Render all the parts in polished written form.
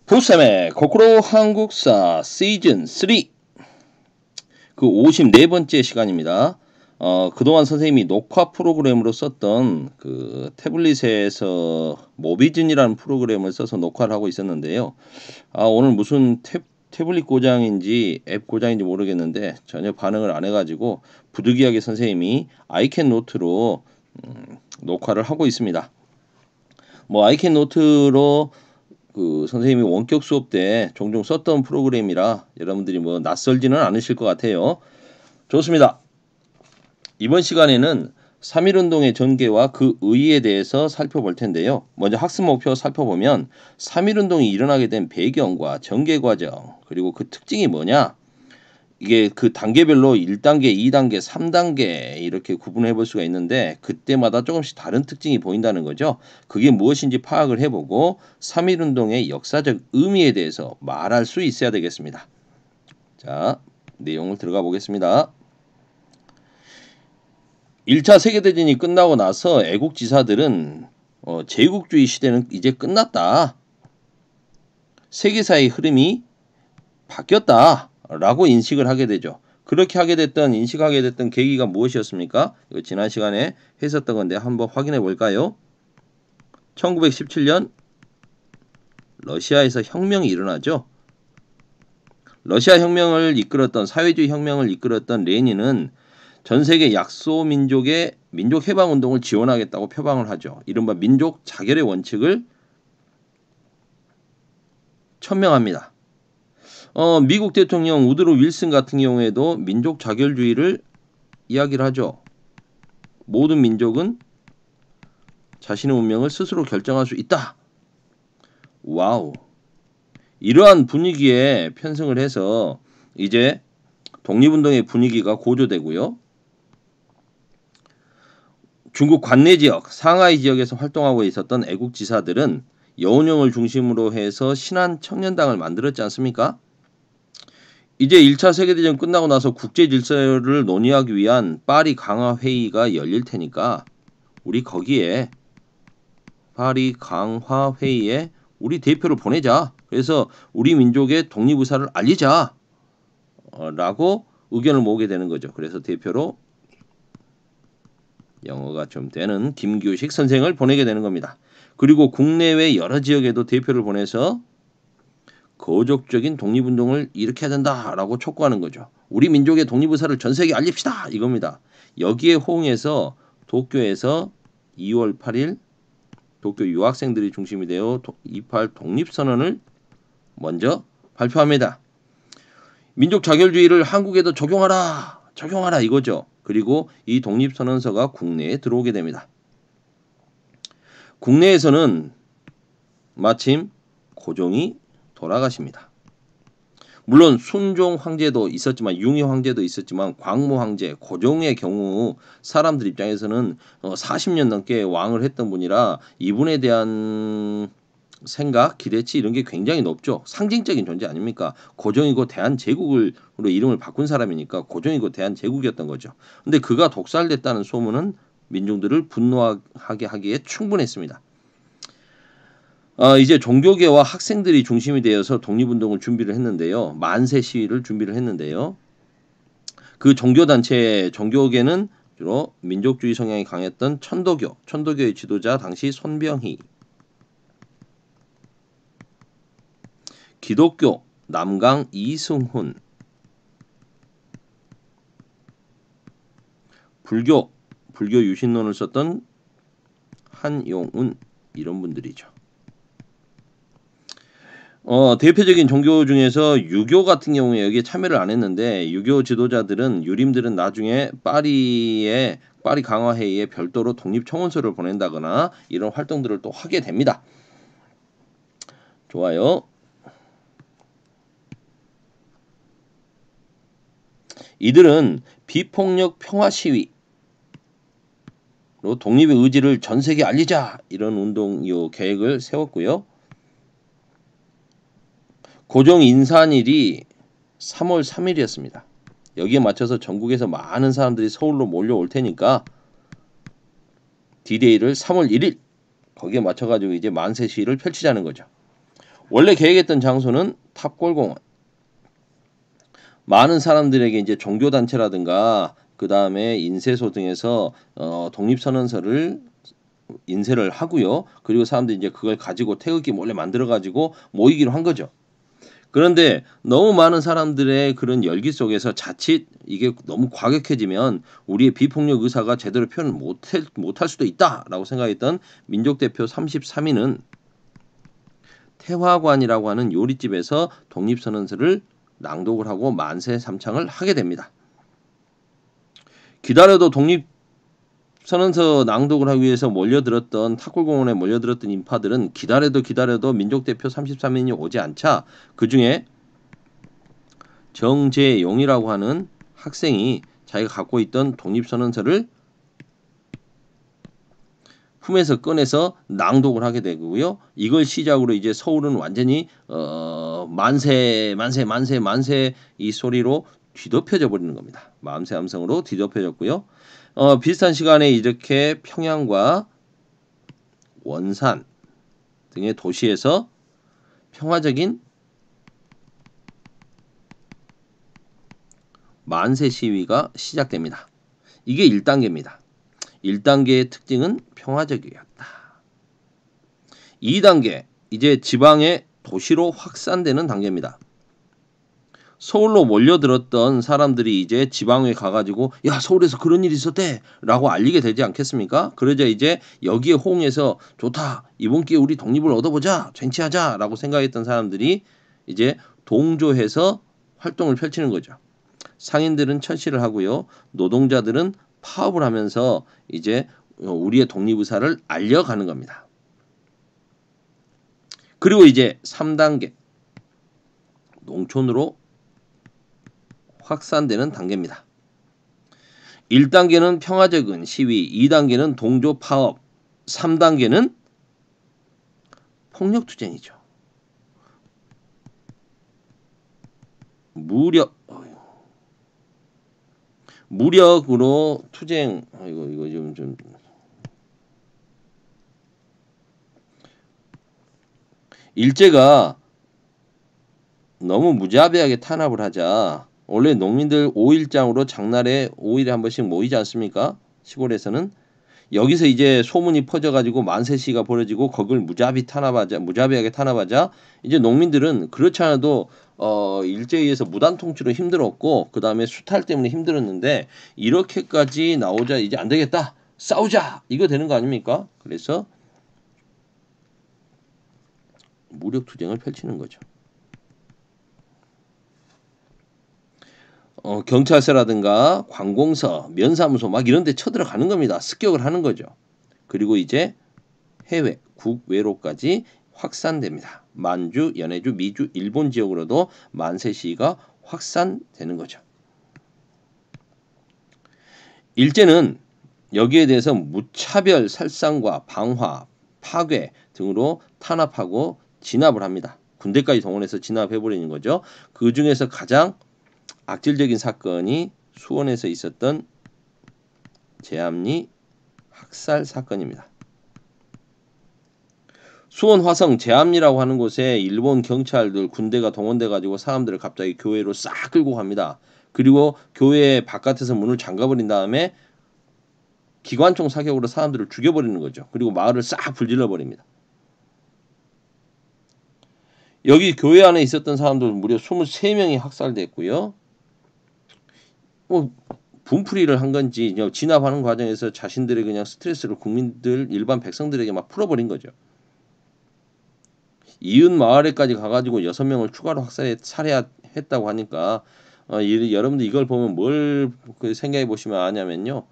부쌤의 거꾸로 한국사 시즌 3 그 54번째 시간입니다. 그동안 선생님이 녹화 프로그램으로 썼던 그 태블릿에서 모비즌이라는 프로그램을 써서 녹화를 하고 있었는데요. 오늘 무슨 태블릿 고장인지 앱 고장인지 모르겠는데 전혀 반응을 안 해가지고 부득이하게 선생님이 아이캔 노트로 녹화를 하고 있습니다. 아이캔 노트로 그 선생님이 원격 수업 때 종종 썼던 프로그램이라 여러분들이 낯설지는 않으실 것 같아요. 좋습니다. 이번 시간에는 3.1운동의 전개와 그 의의에 대해서 살펴볼 텐데요. 먼저 학습 목표 살펴보면 3.1운동이 일어나게 된 배경과 전개 과정 그리고 그 특징이 뭐냐, 이게 그 단계별로 1단계, 2단계, 3단계 이렇게 구분해 볼 수가 있는데 그때마다 조금씩 다른 특징이 보인다는 거죠. 그게 무엇인지 파악을 해보고 3.1운동의 역사적 의미에 대해서 말할 수 있어야 되겠습니다. 자, 내용을 들어가 보겠습니다. 1차 세계대전이 끝나고 나서 애국지사들은 제국주의 시대는 이제 끝났다, 세계사의 흐름이 바뀌었다 라고 인식을 하게 되죠. 그렇게 인식하게 됐던 계기가 무엇이었습니까? 이거 지난 시간에 했었던 건데 한번 확인해 볼까요? 1917년 러시아에서 혁명이 일어나죠. 러시아 혁명을 이끌었던, 사회주의 혁명을 이끌었던 레닌은 전 세계 약소 민족의 민족 해방 운동을 지원하겠다고 표방을 하죠. 이른바 민족 자결의 원칙을 천명합니다. 미국 대통령 우드로 윌슨 같은 경우에도 민족 자결주의를 이야기를 하죠. 모든 민족은 자신의 운명을 스스로 결정할 수 있다. 와우. 이러한 분위기에 편승을 해서 이제 독립운동의 분위기가 고조되고요. 중국 관내 지역, 상하이 지역에서 활동하고 있었던 애국지사들은 여운형을 중심으로 해서 신한 청년당을 만들었지 않습니까? 이제 1차 세계대전 끝나고 나서 국제 질서를 논의하기 위한 파리 강화 회의가 열릴 테니까 우리 거기에 파리 강화 회의에 우리 대표를 보내자. 그래서 우리 민족의 독립 의사를 알리자 라고 의견을 모으게 되는 거죠. 그래서 대표로 영어가 좀 되는 김규식 선생을 보내게 되는 겁니다. 그리고 국내외 여러 지역에도 대표를 보내서 거족적인 독립운동을 일으켜야 된다라고 촉구하는 거죠. 우리 민족의 독립의사를 전 세계에 알립시다 이겁니다. 여기에 호응해서 도쿄에서 2월 8일 도쿄 유학생들이 중심이 되어 28 독립선언을 먼저 발표합니다. 민족 자결주의를 한국에도 적용하라 이거죠. 그리고 이 독립선언서가 국내에 들어오게 됩니다. 국내에서는 마침 고종이 돌아가십니다. 물론 순종 황제도 있었지만, 융희 황제도 있었지만 광무 황제, 고종의 경우 사람들 입장에서는 40년 넘게 왕을 했던 분이라 이분에 대한 생각, 기대치 이런 게 굉장히 높죠. 상징적인 존재 아닙니까? 고종이고 대한제국으로 이름을 바꾼 사람이니까 고종이고 대한제국이었던 거죠. 근데 그가 독살됐다는 소문은 민중들을 분노하게 하기에 충분했습니다. 이제 종교계와 학생들이 중심이 되어서 독립운동을 준비를 했는데요. 만세 시위를 준비를 했는데요. 그 종교계는 주로 민족주의 성향이 강했던 천도교의 지도자 당시 손병희, 기독교 남강 이승훈, 불교 유신론을 썼던 한용운 이런 분들이죠. 대표적인 종교 중에서 유교 같은 경우에 여기에 참여를 안 했는데 유교 지도자들은, 유림들은 나중에 파리 강화회의에 별도로 독립청원서를 보낸다거나 이런 활동들을 또 하게 됩니다. 좋아요. 이들은 비폭력 평화 시위로 독립의 의지를 전 세계에 알리자 이런 운동 계획을 세웠고요. 고종 인산일이 3월 3일이었습니다. 여기에 맞춰서 전국에서 많은 사람들이 서울로 몰려올 테니까 D-Day를 3월 1일 거기에 맞춰가지고 이제 만세 시위를 펼치자는 거죠. 원래 계획했던 장소는 탑골공원. 많은 사람들에게 이제 종교단체라든가 그 다음에 인쇄소 등에서 독립선언서를 인쇄를 하고요. 그리고 사람들이 이제 그걸 가지고 태극기 몰래 만들어 가지고 모이기로 한 거죠. 그런데 너무 많은 사람들의 그런 열기 속에서 자칫 이게 너무 과격해지면 우리의 비폭력 의사가 제대로 표현을 못할 수도 있다라고 생각했던 민족대표 33인은 태화관이라고 하는 요리집에서 독립선언서를 낭독을 하고 만세 삼창을 하게 됩니다. 기다려도 독립선언서 낭독을 하기 위해서 몰려들었던 탑골공원에 몰려들었던 인파들은 기다려도 민족대표 33인이 오지 않자 그중에 정재용이라고 하는 학생이 자기가 갖고 있던 독립선언서를 품에서 꺼내서 낭독을 하게 되고요. 이걸 시작으로 이제 서울은 완전히 만세 이 소리로 뒤덮여져 버리는 겁니다. 만세 함성으로 뒤덮여졌고요. 비슷한 시간에 이렇게 평양과 원산 등의 도시에서 평화적인 만세 시위가 시작됩니다. 이게 1단계입니다. 1단계의 특징은 평화적이었다. 2단계, 이제 지방의 도시로 확산되는 단계입니다. 서울로 몰려들었던 사람들이 이제 지방에 가가지고 야 서울에서 그런 일이 있었대 라고 알리게 되지 않겠습니까? 그러자 이제 여기에 호응해서 좋다 이번 기회에 우리 독립을 얻어보자 쟁취하자 라고 생각했던 사람들이 이제 동조해서 활동을 펼치는 거죠. 상인들은 철시를 하고요. 노동자들은 파업을 하면서 이제 우리의 독립의사를 알려가는 겁니다. 그리고 이제 3단계 농촌으로 확산되는 단계입니다. 1단계는 평화적인 시위, 2단계는 동조 파업, 3단계는 폭력투쟁이죠. 무력으로 투쟁. 이거 좀 일제가 너무 무자비하게 탄압을 하자 원래 농민들 5일장으로 장날에 5일에 한 번씩 모이지 않습니까? 시골에서는 여기서 이제 소문이 퍼져가지고 만세 시위가 벌어지고 거길 무자비하게 탄압하자 이제 농민들은 그렇지 않아도 일제에 의해서 무단 통치로 힘들었고 그 다음에 수탈 때문에 힘들었는데 이렇게까지 나오자 이제 안 되겠다 싸우자 이거 되는 거 아닙니까? 그래서 무력 투쟁을 펼치는 거죠. 경찰서라든가 관공서, 면사무소 막 이런 데 쳐들어가는 겁니다. 습격을 하는 거죠. 그리고 이제 해외, 국외로까지 확산됩니다. 만주, 연해주, 미주, 일본 지역으로도 만세 시위가 확산되는 거죠. 일제는 여기에 대해서 무차별 살상과 방화, 파괴 등으로 탄압하고 진압을 합니다. 군대까지 동원해서 진압해버리는 거죠. 그 중에서 가장 악질적인 사건이 수원에서 있었던 제암리 학살 사건입니다. 수원 화성 제암리라고 하는 곳에 일본 경찰들 군대가 동원돼 가지고 사람들을 갑자기 교회로 싹 끌고 갑니다. 그리고 교회 바깥에서 문을 잠가버린 다음에 기관총 사격으로 사람들을 죽여버리는 거죠. 그리고 마을을 싹 불질러 버립니다. 여기 교회 안에 있었던 사람들 무려 23명이 학살됐고요. 분풀이를 한 건지 진압하는 과정에서 자신들의 그냥 스트레스를 국민들 일반 백성들에게 막 풀어버린 거죠. 이웃 마을에까지 가가지고 6명을 추가로 살해했다고 하니까 여러분들 이걸 보면 뭘 생각해 보시면 아냐면요.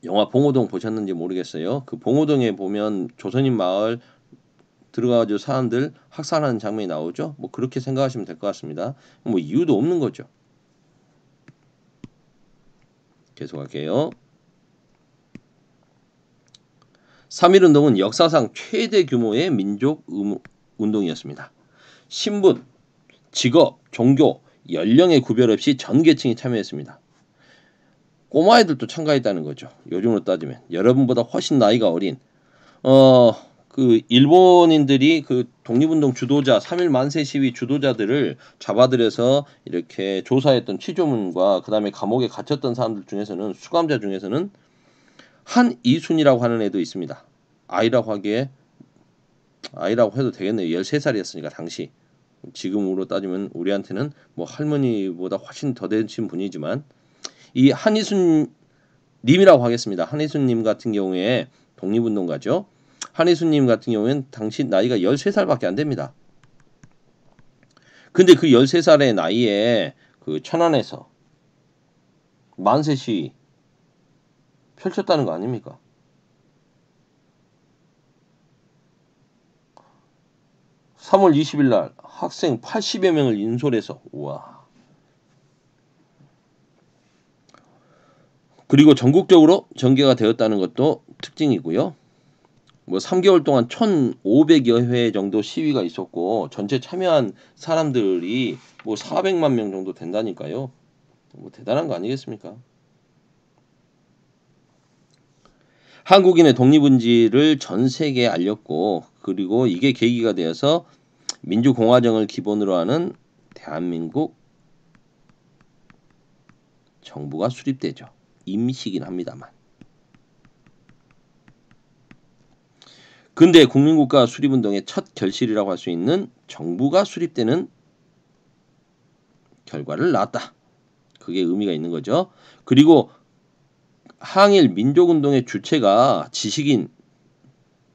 영화 봉오동 보셨는지 모르겠어요. 그 봉오동에 보면 조선인 마을 들어가가지고 사람들 학살하는 장면이 나오죠. 뭐 그렇게 생각하시면 될 것 같습니다. 뭐 이유도 없는 거죠. 계속할게요. 3.1운동은 역사상 최대 규모의 민족 운동이었습니다. 신분, 직업, 종교, 연령의 구별 없이 전 계층이 참여했습니다. 꼬마애들도 참가했다는 거죠. 요즘으로 따지면 여러분보다 훨씬 나이가 어린 그 일본인들이 그 독립운동 주도자 3.1 만세 시위 주도자들을 잡아들여서 이렇게 조사했던 취조문과 그 다음에 감옥에 갇혔던 사람들 중에서는 수감자 중에서는 한이순이라고 하는 애도 있습니다. 아이라고 해도 되겠네요. 13살이었으니까 당시. 지금으로 따지면 우리한테는 뭐 할머니보다 훨씬 더 되신 분이지만 이 한이순 님이라고 하겠습니다. 한이순 님 같은 경우에 독립운동가죠. 한이순 님 같은 경우에는 당시 나이가 13살밖에 안 됩니다. 근데 그 13살의 나이에 그 천안에서 만세 시위 펼쳤다는 거 아닙니까? (3월 20일) 날 학생 80여 명을 인솔해서 우와. 그리고 전국적으로 전개가 되었다는 것도 특징이고요. 뭐 3개월 동안 1,500여 회 정도 시위가 있었고 전체 참여한 사람들이 뭐 400만 명 정도 된다니까요. 뭐 대단한 거 아니겠습니까? 한국인의 독립운지를 전 세계에 알렸고 그리고 이게 계기가 되어서 민주공화정을 기본으로 하는 대한민국 정부가 수립되죠. 임시긴 합니다만. 근대 국민국가 수립운동의 첫 결실이라고 할 수 있는 정부가 수립되는 결과를 낳았다. 그게 의미가 있는 거죠. 그리고 항일 민족운동의 주체가 지식인,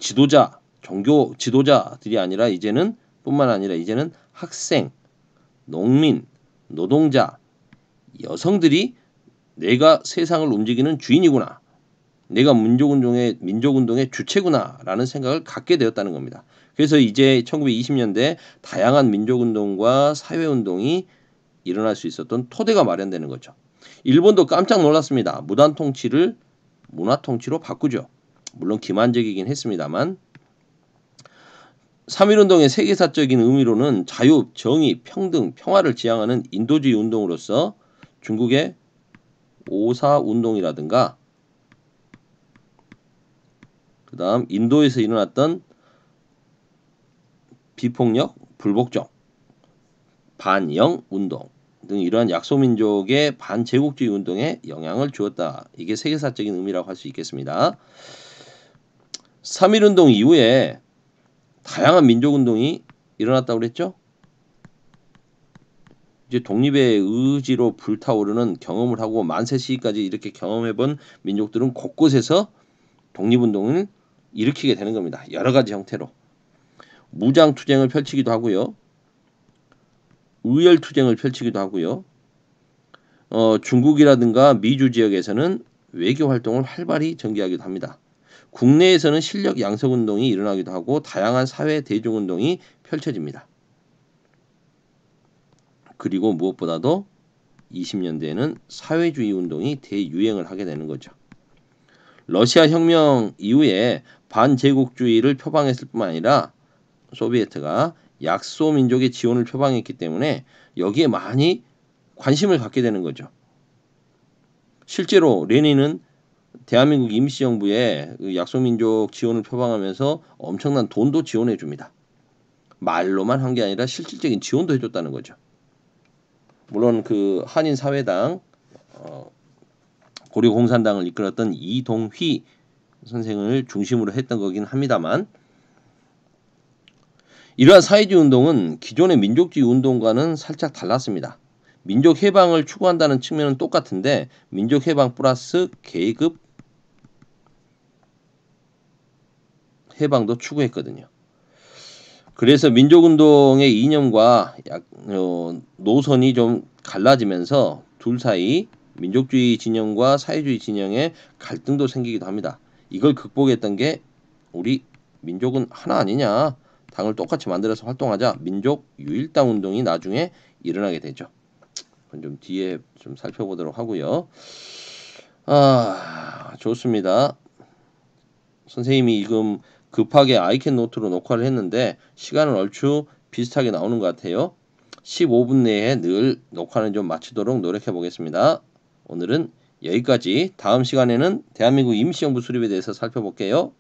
지도자, 종교 지도자들이 아니라 이제는 학생, 농민, 노동자, 여성들이 내가 세상을 움직이는 주인이구나. 내가 민족운동의 주체구나 라는 생각을 갖게 되었다는 겁니다. 그래서 이제 1920년대 다양한 민족운동과 사회운동이 일어날 수 있었던 토대가 마련되는 거죠. 일본도 깜짝 놀랐습니다. 무단 통치를 문화 통치로 바꾸죠. 물론 기만적이긴 했습니다만 3.1운동의 세계사적인 의미로는 자유, 정의, 평등, 평화를 지향하는 인도주의 운동으로서 중국의 오사운동이라든가 그 다음 인도에서 일어났던 비폭력, 불복종, 반영운동 등 이러한 약소민족의 반제국주의 운동에 영향을 주었다. 이게 세계사적인 의미라고 할 수 있겠습니다. 3.1운동 이후에 다양한 민족운동이 일어났다고 그랬죠? 이제 독립의 의지로 불타오르는 경험을 하고 만세 시기까지 이렇게 경험해본 민족들은 곳곳에서 독립운동을 일으키게 되는 겁니다. 여러 가지 형태로. 무장투쟁을 펼치기도 하고요. 의열투쟁을 펼치기도 하고요. 중국이라든가 미주 지역에서는 외교활동을 활발히 전개하기도 합니다. 국내에서는 실력 양성운동이 일어나기도 하고 다양한 사회 대중운동이 펼쳐집니다. 그리고 무엇보다도 20년대에는 사회주의 운동이 대유행을 하게 되는 거죠. 러시아 혁명 이후에 반제국주의를 표방했을 뿐만 아니라 소비에트가 약소민족의 지원을 표방했기 때문에 여기에 많이 관심을 갖게 되는 거죠. 실제로 레닌은 대한민국 임시정부에 약소민족 지원을 표방하면서 엄청난 돈도 지원해 줍니다. 말로만 한 게 아니라 실질적인 지원도 해줬다는 거죠. 물론 그 한인사회당 고려공산당을 이끌었던 이동휘 선생을 중심으로 했던 거긴 합니다만 이러한 사회주의 운동은 기존의 민족주의 운동과는 살짝 달랐습니다. 민족 해방을 추구한다는 측면은 똑같은데 민족 해방 플러스 계급 해방도 추구했거든요. 그래서 민족운동의 이념과 노선이 좀 갈라지면서 둘 사이 민족주의 진영과 사회주의 진영의 갈등도 생기기도 합니다. 이걸 극복했던 게 우리 민족은 하나 아니냐. 당을 똑같이 만들어서 활동하자. 민족 유일당 운동이 나중에 일어나게 되죠. 그건 좀 뒤에 좀 살펴보도록 하고요. 좋습니다. 선생님이 지금 급하게 아이캔 노트로 녹화를 했는데 시간은 얼추 비슷하게 나오는 것 같아요. 15분 내에 늘 녹화는 좀 마치도록 노력해 보겠습니다. 오늘은 여기까지. 다음 시간에는 대한민국 임시정부 수립에 대해서 살펴볼게요.